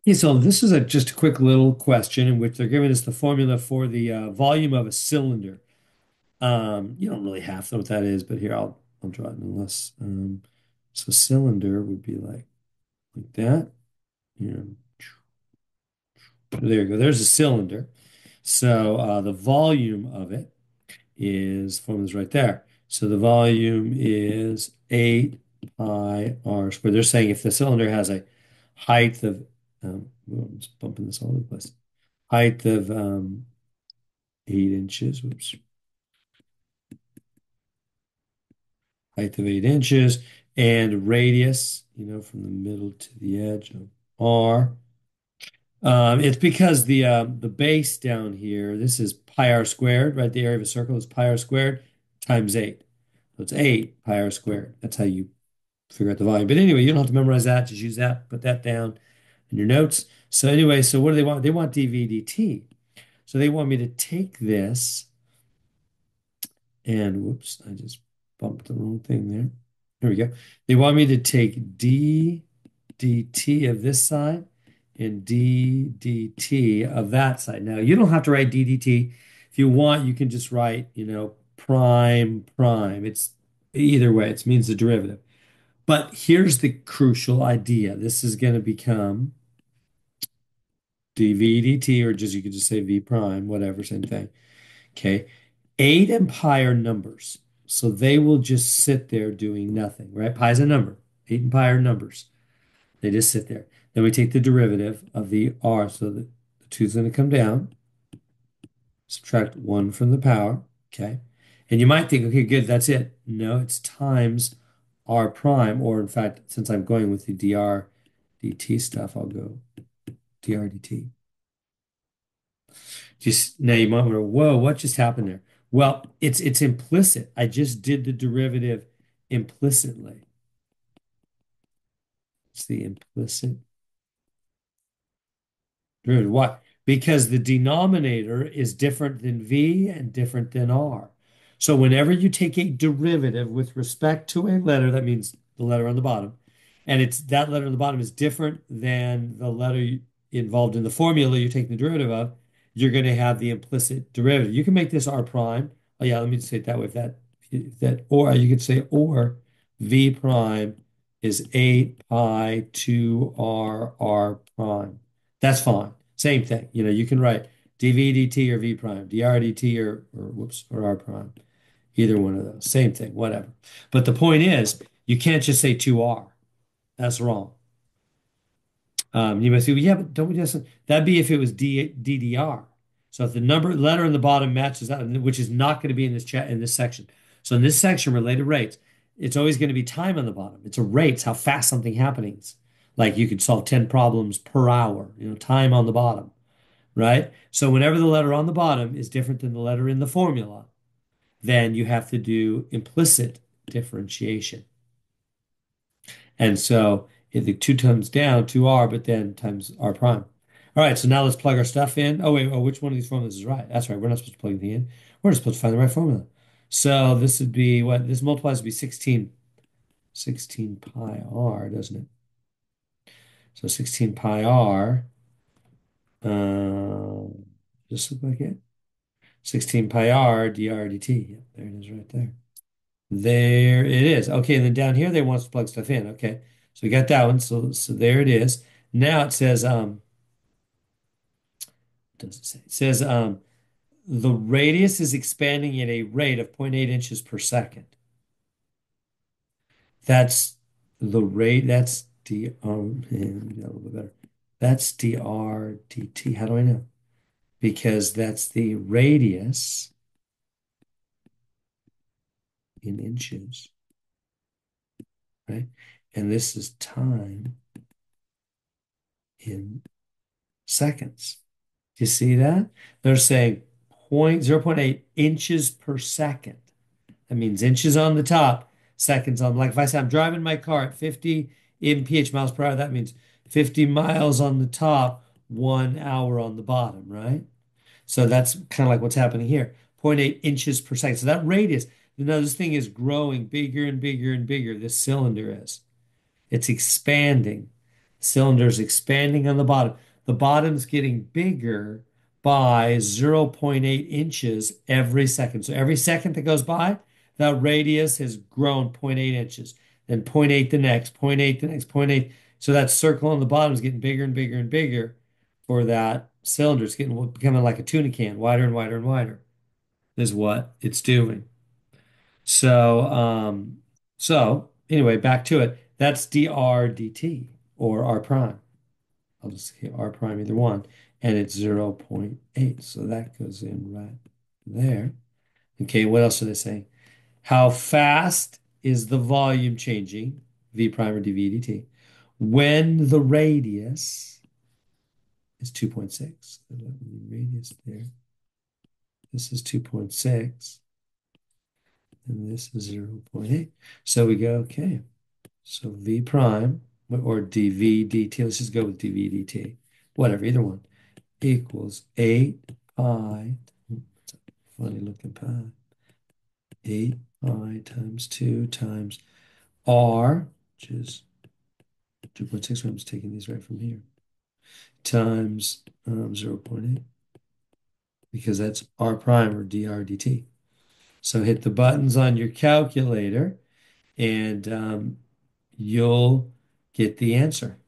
Okay, so this is just a quick little question in which they're giving us the formula for the volume of a cylinder. You don't really have to know what that is, but here I'll draw it nonetheless. So cylinder would be like that. Yeah, there you go. There's a cylinder. So the volume of it is formula's right there. So the volume is 8 pi r squared. They're saying if the cylinder has a height of I'm just bumping this all over the place. Height of 8 inches. Whoops. Height of 8 inches and radius, from the middle to the edge of R. It's because the base down here, this is pi r squared, right? The area of a circle is pi r squared times 8. So it's 8 pi r squared. That's how you figure out the volume. But anyway, you don't have to memorize that. Just use that, put that down in your notes. So anyway, so what do they want? They want dV dt. So they want me to take this and whoops, I just bumped the wrong thing there. There we go. They want me to take d dt of this side and d dt of that side. Now, you don't have to write d dt. If you want, you can just write, prime, prime. It's either way, it means the derivative. But here's the crucial idea. This is going to become dv dt, or just you could just say v prime, whatever, same thing. Okay. 8 and pi are numbers. So they will just sit there doing nothing, right? Pi is a number. 8 and pi are numbers. They just sit there. Then we take the derivative of the r. So the 2 is going to come down. Subtract 1 from the power. Okay. And you might think, okay, good, that's it. No, it's times r prime. Or in fact, since I'm going with the dr dt stuff, I'll go dr dt. Just now you might wonder, whoa, what just happened there? Well, it's implicit. I just did the derivative implicitly. It's the implicit derivative. Why? Because the denominator is different than v and different than r. So whenever you take a derivative with respect to a letter, that means the letter on the bottom, and it's that letter on the bottom is different than the letter involved in the formula you're taking the derivative of, you're going to have the implicit derivative. You can make this r prime. Oh yeah, let me just say it that way. If that or you could say or v prime is 8 pi 2r r prime. That's fine. Same thing. You can write dv dt or v prime, dr dt or whoops or r prime. Either one of those. Same thing, whatever. But the point is, you can't just say 2r. That's wrong. You might say, well, yeah, but don't we just that'd be if it was DDR. So if the number letter in the bottom matches that, which is not going to be in this chat in this section. So in this section, related rates, it's always going to be time on the bottom. It's a rates, how fast something happens. Like you could solve 10 problems per hour, time on the bottom, right? So whenever the letter on the bottom is different than the letter in the formula, then you have to do implicit differentiation. And so if the 2 times down, 2r, but then times r prime. All right, so now let's plug our stuff in. Oh, wait, which one of these formulas is right? That's right, we're not supposed to plug anything in. We're just supposed to find the right formula. So this would be what? This multiplies to be 16 pi r, doesn't it? So 16 pi r, just look like it. 16 pi r dr dt. Yep, there it is right there. There it is. Okay, and then down here they want us to plug stuff in. Okay, so we got that one. So there it is. Now it says what does it say? It says the radius is expanding at a rate of zero point 0.8 inches per second. That's the rate. That's d a little bit better. That's dr dt. How do I know? Because that's the radius in inches, right? And this is time in seconds. Do you see that? They're saying 0.8 inches per second. That means inches on the top, seconds on. Like if I say I'm driving my car at 50 mph miles per hour, that means 50 miles on the top, 1 hour on the bottom, right? So that's kind of like what's happening here. Zero point 0.8 inches per second. So that radius, this thing is growing bigger and bigger and bigger. This cylinder is. It's expanding. Cylinder's expanding on the bottom. The bottom's getting bigger by zero point 0.8 inches every second. So every second that goes by, the radius has grown zero point 0.8 inches. Then zero point 0.8 the next, zero point 0.8 the next, zero point 0.8. So that circle on the bottom is getting bigger and bigger and bigger for that cylinder. It's getting becoming like a tuna can, wider and wider and wider, is what it's doing. So, so anyway, back to it. That's dr dt or r prime. I'll just say r prime either one, and it's zero point 0.8. So that goes in right there. Okay, what else are they saying? How fast is the volume changing, v prime or dv dt, when the radius is 2.6? Radius there. This is 2.6, and this is 0.8. So we go, okay. So v prime or dv dt, let's just go with dv dt, whatever, either one, equals 8 pi, funny looking pi, 8 pi times 2 times r, which is 2.6, I'm just taking these right from here, times 0.8, because that's r prime or dr dt. So hit the buttons on your calculator and you'll get the answer.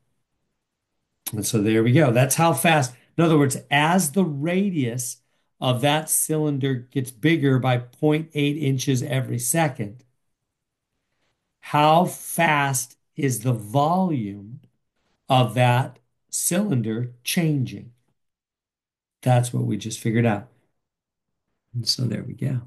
And so there we go. That's how fast. In other words, as the radius of that cylinder gets bigger by zero point 0.8 inches every second, how fast is the volume of that cylinder changing? That's what we just figured out. And so there we go.